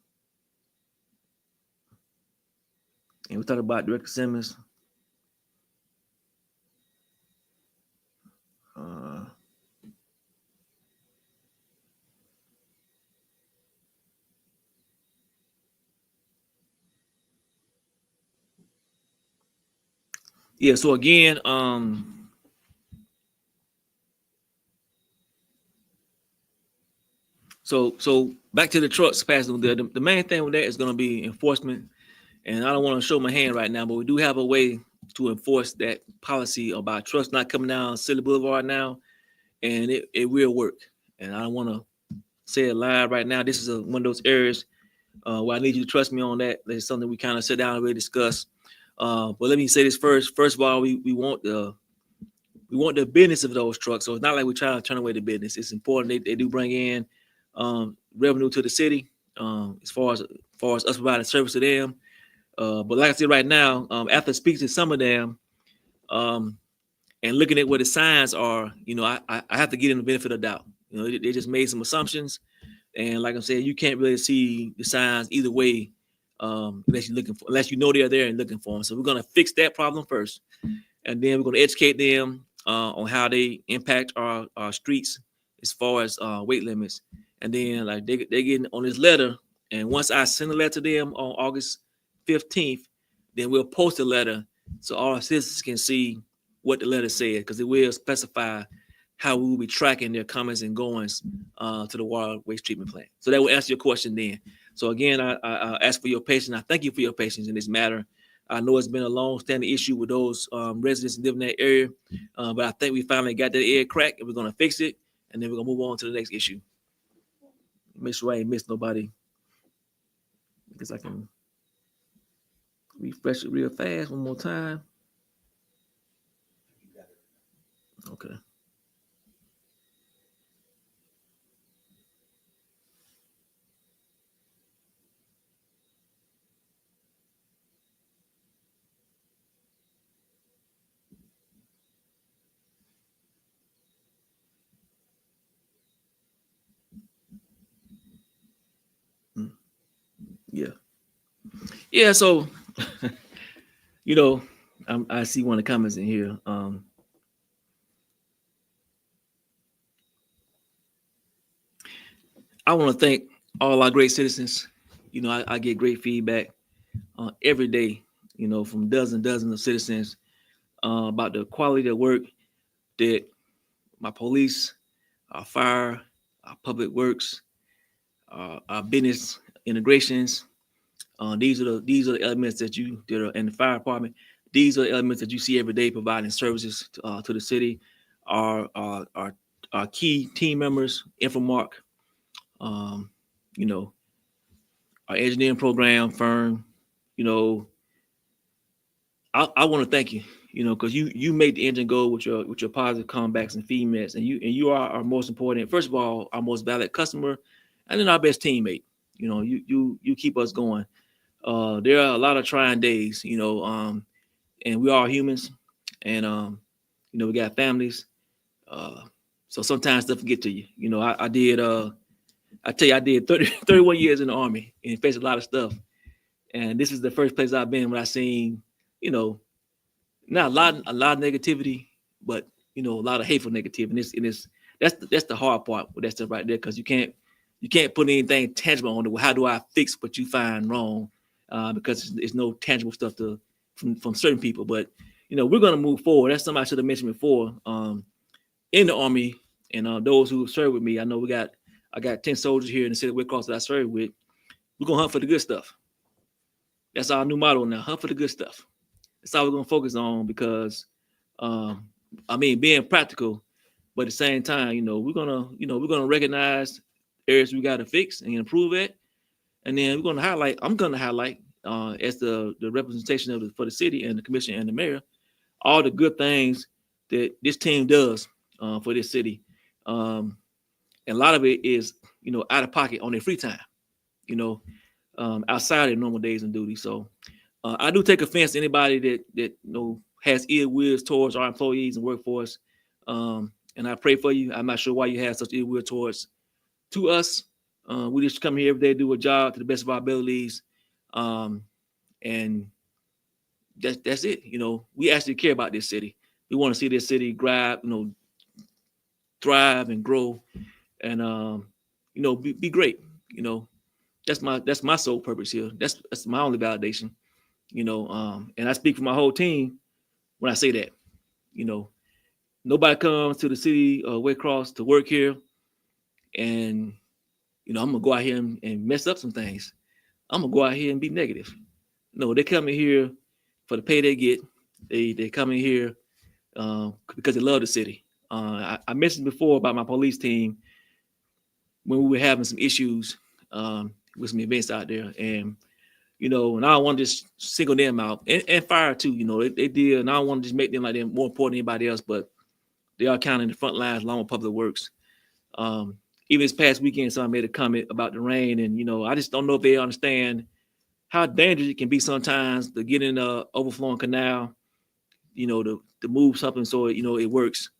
and we talked about Director Simmons. Uh, yeah. So again, so back to the trucks passing there. The main thing with that is going to be enforcement. And I don't want to show my hand right now, but we do have a way to enforce that policy about trucks not coming down Silly Boulevard now, and it will work. And I don't want to say it live right now. This is one of those areas where I need you to trust me on that. That's something we kind of sit down and really discuss. But let me say this first. First of all, we want the business of those trucks. So it's not like we're trying to turn away the business. It's important. They do bring in revenue to the city as far as us providing service to them. But like I said, right now, after speaking to some of them and looking at what the signs are, I have to give them the benefit of the doubt. They just made some assumptions, and like I'm saying, you can't really see the signs either way unless you know they're there and looking for them. So we're gonna fix that problem first, and then we're gonna educate them on how they impact our streets as far as weight limits, and then like they getting on this letter, and once I send a letter to them on August 15th, then we'll post a letter so all citizens can see what the letter said, because it will specify how we will be tracking their comings and goings to the water waste treatment plant. So that will answer your question then. So again, I ask for your patience. I thank you for your patience in this matter. I know it's been a long-standing issue with those residents living in that area, but I think we finally got that egg cracked, and we're going to fix it, and then we're going to move on to the next issue. Make sure I ain't missed nobody, because I can refresh it real fast one more time. Okay. Yeah. Yeah. So, you know, I see one of the comments in here. I want to thank all our great citizens. I get great feedback every day, from dozens of citizens about the quality of work that my police, our fire, our public works, our business integrations. These are the elements that are in the fire department. These are the elements that you see every day providing services to the city. Our key team members, Infomark, um, you know, our engineering program firm. You know, I want to thank you. Because you made the engine go with your positive comebacks and feedbacks, and you are our most important. First of all, our most valid customer, and then our best teammate. You keep us going. There are a lot of trying days, and we are humans, and we got families. Uh, so sometimes stuff get to you. I did. I tell you, I did 31 years in the Army and faced a lot of stuff. And this is the first place I've been when I seen, you know, not a lot of negativity, but a lot of hateful negativity. That's the hard part with that stuff right there, because you can't put anything tangible on it. Well, how do I fix what you find wrong? Because it's no tangible stuff from certain people. But we're gonna move forward. That's something I should have mentioned before. In the Army, and those who served with me, I got 10 soldiers here in the city of Wickoff that I served with. We're gonna hunt for the good stuff. That's our new motto now: hunt for the good stuff. That's all we're gonna focus on, because being practical, but at the same time, we're gonna recognize areas we gotta fix and improve it, and then I'm gonna highlight as the representation for the city and the commission and the mayor, all the good things that this team does for this city. And a lot of it is, out of pocket on their free time, outside their normal days and duty. So I do take offense to anybody that has ill wills towards our employees and workforce. And I pray for you. I'm not sure why you have such ill will towards to us. We just come here every day, do a job to the best of our abilities, and that's it. We actually care about this city. We want to see this city thrive and grow, and be great. That's my sole purpose here. That's my only validation. And I speak for my whole team when I say that. Nobody comes to the city of Waycross to work here, and I'm gonna go out here and mess up some things. I'm gonna go out here and be negative. No, they come in here for the pay they get. They come in here because they love the city. I mentioned before about my police team when we were having some issues with some events out there, and and I don't want to just single them out and fire too. They did, and I don't want to just make them like they're more important than anybody else, but they are kind of in the front lines along with Public Works. Even this past weekend, someone made a comment about the rain, and I just don't know if they understand how dangerous it can be sometimes to get in a overflowing canal, to move something so it works.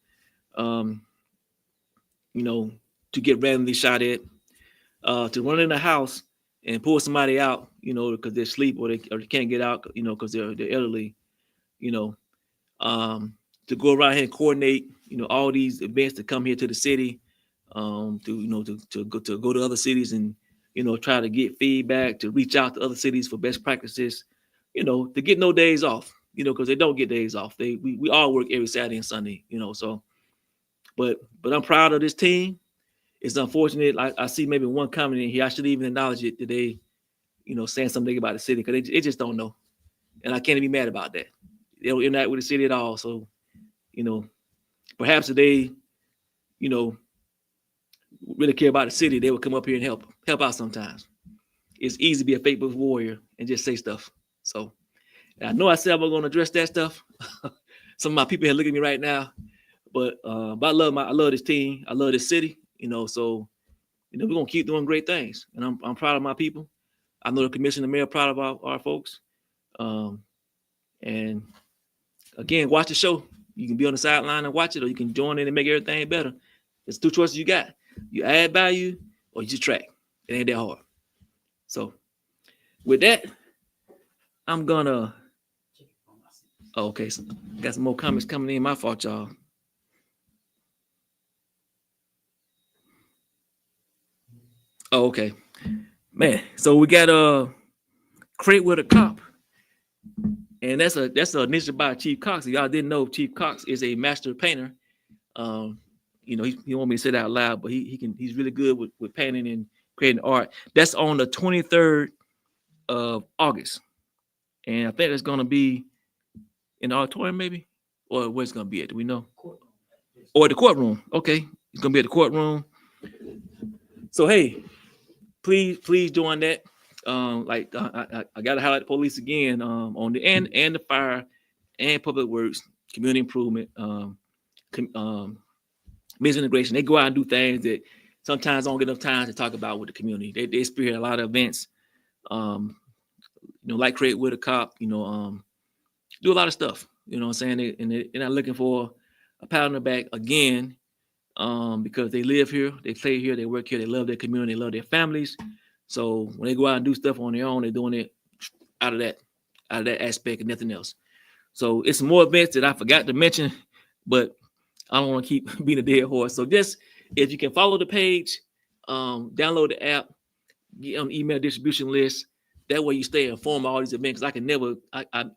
To get randomly shot at, to run in the house and pull somebody out, because they're asleep or they can't get out, because they're elderly, to go around here and coordinate, all these events to come here to the city, to go to other cities and, try to get feedback, to reach out to other cities for best practices, to get no days off, because they don't get days off. We all work every Saturday and Sunday, so, but I'm proud of this team. It's unfortunate. I see maybe one comment in here. I should even acknowledge it today, saying something about the city because they just don't know. And I can't be mad about that. They don't interact with the city at all. So, perhaps if they, really care about the city, they would come up here and help out sometimes. It's easy to be a faithful warrior and just say stuff. So, I know I said I'm going to address that stuff. Some of my people here look at me right now, but I love this team. I love this city. So, we're going to keep doing great things. And I'm proud of my people. I know the commissioner and mayor are proud of our folks. And again, watch the show. You can be on the sideline and watch it, or you can join in and make everything better. There's two choices you got. You add value or you subtract. It ain't that hard. So with that, I'm gonna okay, so got some more comments coming in. My fault, y'all. Oh, okay. Man, so we got Crate with a Cop. And that's an initiative by Chief Cox. If y'all didn't know, Chief Cox is a master painter. He don't want me to say that out loud, but he's really good with painting and creating art. That's on the 23rd of August. And I think it's gonna be in the auditorium, maybe? Or where's it gonna be at? Do we know? Or the courtroom. Okay. It's gonna be at the courtroom. So hey, please join that. I gotta highlight the police again on the and the fire and Public Works, community improvement, business integration. They go out and do things that sometimes don't get enough time to talk about with the community. They spearhead a lot of events, like Create with a Cop, do a lot of stuff. You know what I'm saying? They're not looking for a pat on the back again, because they live here, they play here, they work here, they love their community, they love their families. So when they go out and do stuff on their own, they're doing it out of that aspect and nothing else. So it's some more events that I forgot to mention, but I don't want to keep being a dead horse. So just if you can follow the page, download the app, get on the email distribution list. That way you stay informed of all these events. I can never,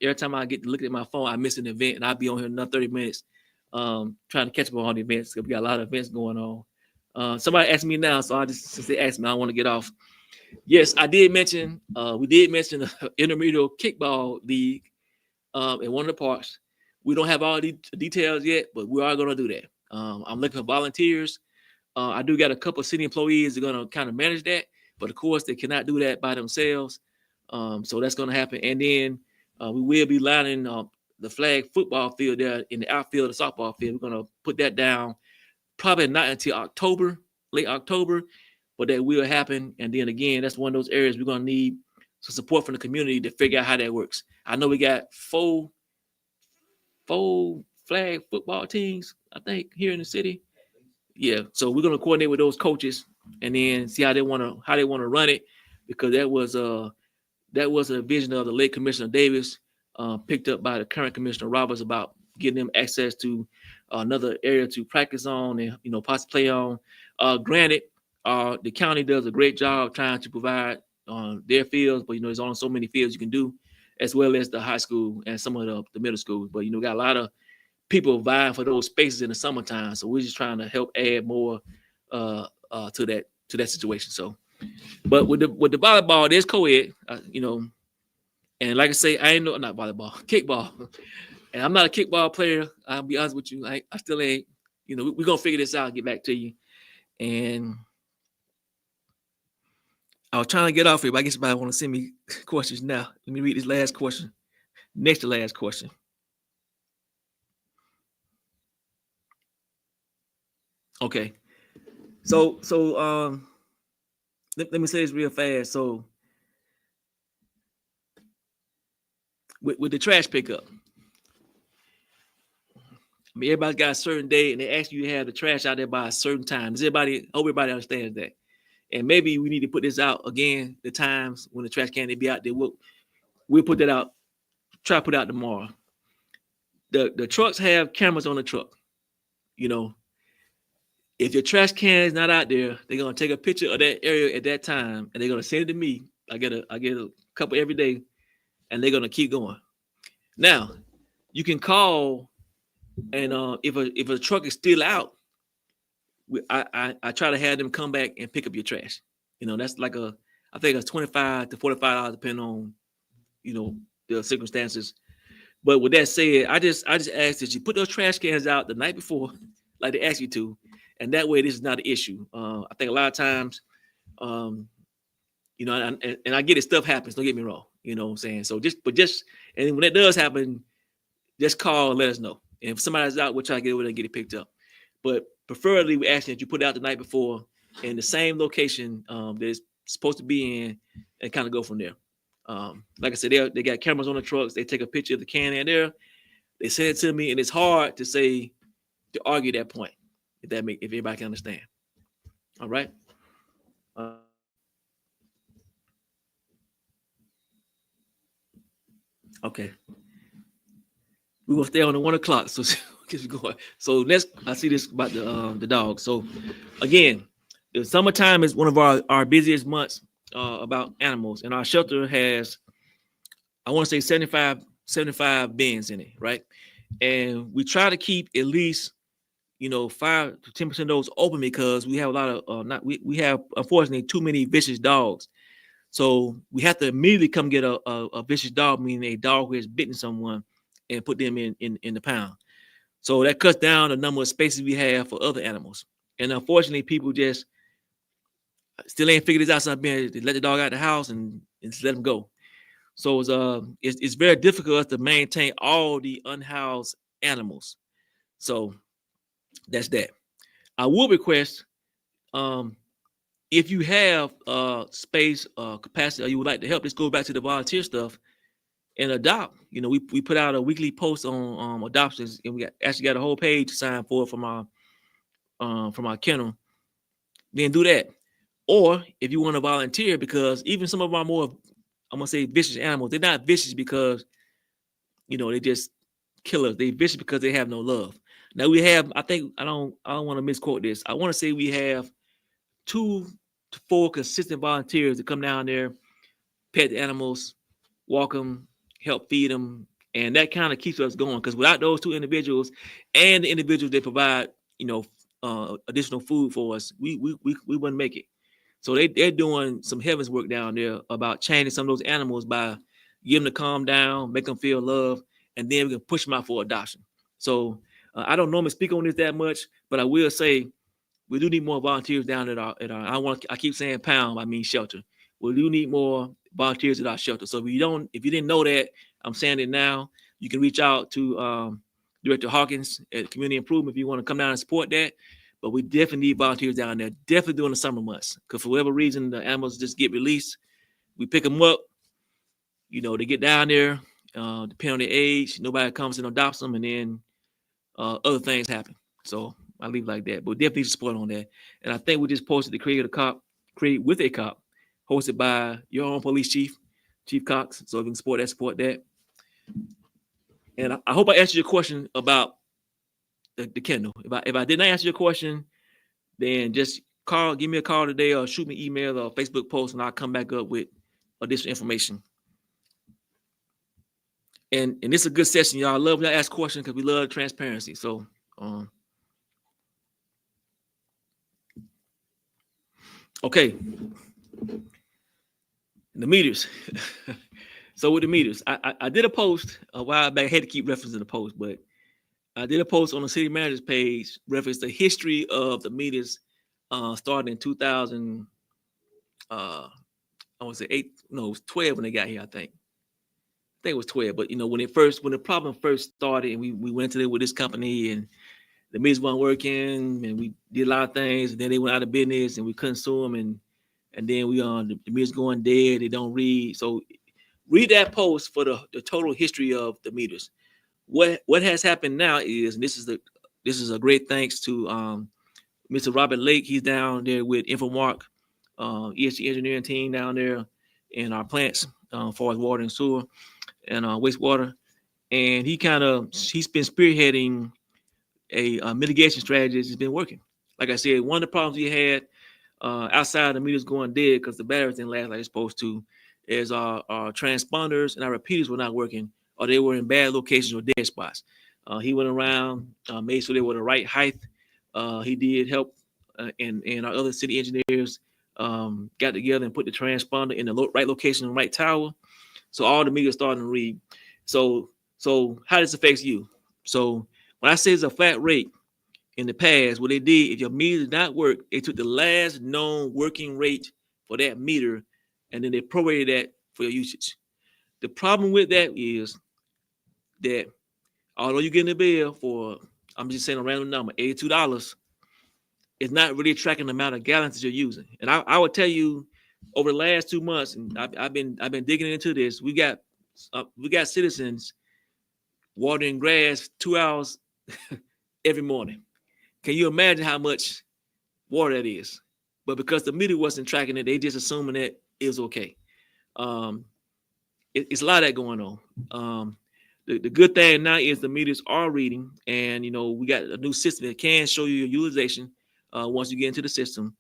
every time I get to look at my phone, I miss an event and I'll be on here another 30 minutes trying to catch up on all the events because we got a lot of events going on. Somebody asked me now, so since they asked me, I want to get off. Yes, I did mention, we did mention the Intramural Kickball League in one of the parks. We don't have all the details yet, but we are going to do that. I'm looking for volunteers. I do got a couple of city employees that are going to kind of manage that, but of course they cannot do that by themselves. So that's going to happen. And then we will be lining the flag football field there in the outfield, the softball field. We're going to put that down probably not until October, late October, but that will happen. And then again, that's one of those areas we're gonna need some support from the community to figure out how that works. I know we got four flag football teams, I think, here in the city. Yeah, so we're gonna coordinate with those coaches and then see how they wanna run it, because that was a vision of the late Commissioner Davis, picked up by the current Commissioner Roberts about getting them access to another area to practice on and possibly play on. Granted, the county does a great job trying to provide their fields, but there's only so many fields you can do, as well as the high school and some of the middle schools. But got a lot of people vying for those spaces in the summertime, so we're just trying to help add more to that situation. So, but with the volleyball, there's co-ed, and like I say, I ain't not volleyball, kickball, and I'm not a kickball player. I'll be honest with you, I still ain't. We're gonna figure this out and get back to you. And I was trying to get off here, but I guess somebody want to send me questions now. Let me read this last question. Next to last question. Okay. So let me say this real fast. So with the trash pickup, I mean, everybody's got a certain day, and they ask you to have the trash out there by a certain time. Does everybody? Hope everybody understands that. And maybe we need to put this out again. The times when the trash can be out there, we'll put that out. Try to put it out tomorrow. The trucks have cameras on the truck. If your trash can is not out there, they're gonna take a picture of that area at that time, and they're gonna send it to me. I get a couple every day, and they're gonna keep going. Now, you can call, and if a truck is still out, I try to have them come back and pick up your trash. That's like I think it's $25 to $45 depending on the circumstances. But with that said, I just ask that you put those trash cans out the night before, like they ask you to, and that way this is not an issue. I think a lot of times, and I get it, stuff happens. Don't get me wrong. You know what I'm saying? So and when that does happen, just call and let us know. And if somebody's out, we'll try to get over there and get it picked up. But preferably, we ask that you put it out the night before in the same location that it's supposed to be in, and kind of go from there. Like I said, they got cameras on the trucks. They take a picture of the can in there. They send it to me, and it's hard to argue that point, if everybody can understand. All right. Okay. We're gonna stay on at 1 o'clock. So keep going. So next, I see this about the dog. So again, the summertime is one of our busiest months about animals, and our shelter has, I want to say 75 bins in it, right? And we try to keep at least 5 to 10% of those open, because we have a lot of we have, unfortunately, too many vicious dogs. So we have to immediately come get a vicious dog, meaning a dog who has bitten someone, and put them in the pound. So that cuts down the number of spaces we have for other animals. And unfortunately, people just still ain't figured this out. So they let the dog out the house and just let them go. So it's very difficult to maintain all the unhoused animals. So that's that. I will request, if you have space, capacity, or you would like to help, let's go back to the volunteer stuff and adopt. We put out a weekly post on adoptions, and we actually got a whole page to sign for from our kennel. Then do that. Or if you want to volunteer, because even some of our more, I'm gonna say, vicious animals, they're not vicious because they just kill us. They vicious because they have no love. Now we have, I think, I don't want to misquote this. I want to say we have 2 to 4 consistent volunteers that come down there, pet the animals, walk them, help feed them, and that kind of keeps us going. Because without those 2 individuals and the individuals that provide additional food for us, we wouldn't make it. So they're doing some heavens work down there about changing some of those animals by getting them to calm down, make them feel love, and then we can push them out for adoption. So I don't normally speak on this that much, but I will say we do need more volunteers down at our I keep saying pound, I mean shelter. We do need more volunteers at our shelter. So if you didn't know that, I'm saying it now. You can reach out to Director Hawkins at Community Improvement if you want to come down and support that. but we definitely need volunteers down there, definitely during the summer months, because for whatever reason the animals just get released. We pick them up, they get down there, depending on their age, nobody comes and adopts them, and then other things happen. So I leave it like that, but definitely support on that. And I think we just posted the Create with a Cop, hosted by your own police chief, Chief Cox. So if you can support that. And I hope I answered your question about the kennel. If I did not answer your question, then just give me a call today, or shoot me an email or Facebook post, and I'll come back up with additional information. And this is a good session, y'all. I love when y'all ask questions because we love transparency. So okay. The meters. So with the meters, I did a post a while back. I had to keep referencing the post, but I did a post on the city manager's page, reference the history of the meters, starting in 2000. I want to say it was 12 when they got here. I think it was 12. But when the problem first started, and we went to it with this company, and the meters weren't working, and we did a lot of things, and then they went out of business, and we couldn't sue them, and then we the meters going dead. They don't read. So read that post for the total history of the meters. What has happened now is, and this is a great thanks to Mr. Robert Lake. He's down there with Infomark, ESG engineering team down there in our plants, as far as water and sewer and wastewater. And he's been spearheading a mitigation strategy that's been working. Like I said, one of the problems we had outside the meters going dead because the batteries didn't last like it's supposed to is our transponders and our repeaters were not working, or they were in bad locations or dead spots. He went around, made sure they were the right height. He did help, and our other city engineers got together and put the transponder in the right location, the right tower. So all the meters starting to read. So how does it affect you? So when I say it's a flat rate, in the past, what they did, if your meter did not work, they took the last known working rate for that meter, and then they prorated that for your usage. The problem with that is that although you're getting a bill for, I'm just saying a random number, $82, it's not really tracking the amount of gallons that you're using. And I would tell you, over the last 2 months, and I've been digging into this, we got citizens watering grass 2 hours every morning. Can you imagine how much water that is? But because the meter wasn't tracking it, they just assuming that it was okay. It's a lot of that going on. The good thing now is the meters are reading, and we got a new system that can show you your utilization once you get into the system.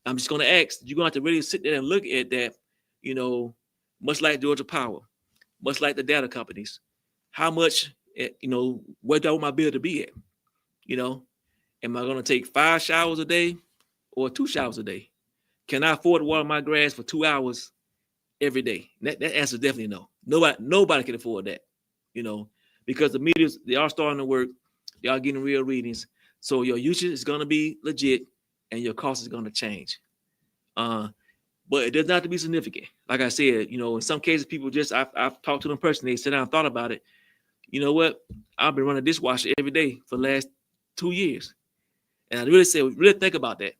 I'm just going to ask, you're going to have to really sit there and look at that, much like Georgia Power, much like the data companies. How much, where do I want my bill to be at? Am I going to take 5 showers a day or 2 showers a day? Can I afford to water my grass for 2 hours every day? That answer is definitely no. Nobody can afford that, because the meters, they are starting to work. They are getting real readings. So your usage is going to be legit and your cost is going to change. But it does not have to be significant. Like I said, in some cases, people I've talked to them personally, they sat down and thought about it. You know what? I've been running a dishwasher every day for the last 2 years. And I really think about that,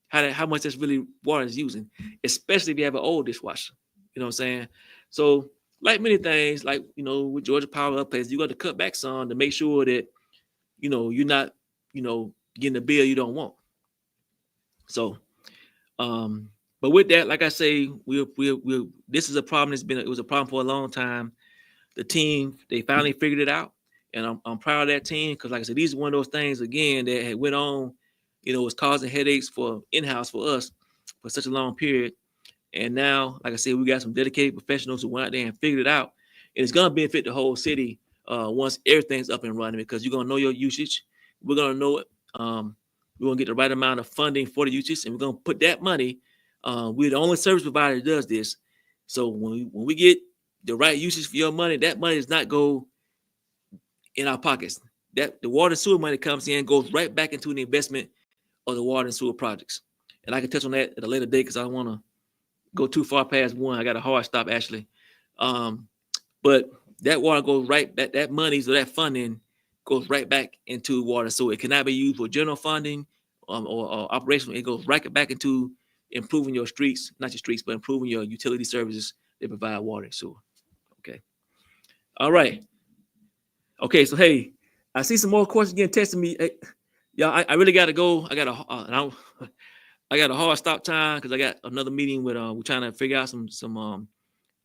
how much that's really water is using, especially if you have an old dishwasher. You know what I'm saying? So, like many things, like, with Georgia Power updates, you got to cut back some to make sure that, you're not, getting a bill you don't want. So, but with that, like I say, this is a problem it was a problem for a long time. The team, they finally figured it out. And I'm proud of that team because, like I said, these are one of those things, again, that had went on, was causing headaches for in-house for us for such a long period. And now, like I said, we got some dedicated professionals who went out there and figured it out. And it's going to benefit the whole city once everything's up and running, because you're going to know your usage. We're going to know it. We're going to get the right amount of funding for the usage, and we're going to put that money. We're the only service provider that does this. So when we get the right usage for your money, that money does not go in our pockets. That the water and sewer money comes in, goes right back into the investment of the water and sewer projects. And I can touch on that at a later date because I don't want to go too far past one. I got a hard stop, actually. But that water goes right, that money, so that funding goes right back into water and sewer. It cannot be used for general funding or operational, it goes right back into improving your streets, not your streets, but improving your utility services that provide water and sewer. Okay. All right. Okay. So hey, I see some more questions getting testing me. Hey, yeah, I really got to go. I got I got a hard stop time because I got another meeting with we're trying to figure out some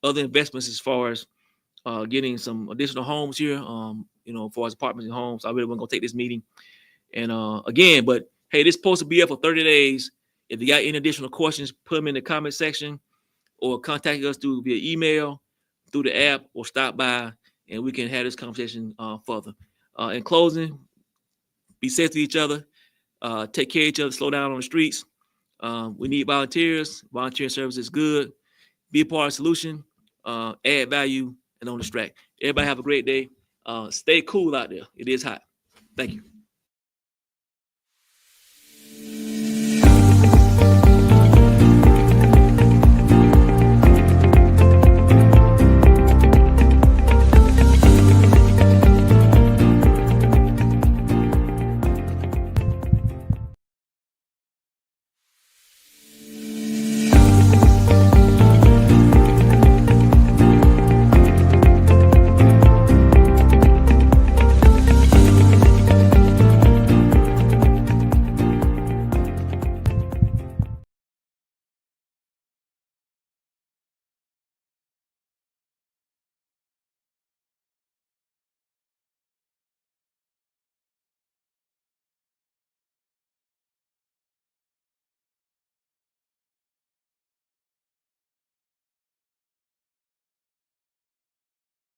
other investments as far as getting some additional homes here. As far as apartments and homes. I really want to go take this meeting. And again, but hey, this is supposed to be up for 30 days. If you got any additional questions, put them in the comment section or contact us through via email, through the app, or stop by and we can have this conversation further. In closing, be safe to each other, take care of each other, slow down on the streets. We need volunteers. Volunteer service is good. Be a part of the solution, add value, and don't distract. Everybody have a great day. Stay cool out there. It is hot. Thank you.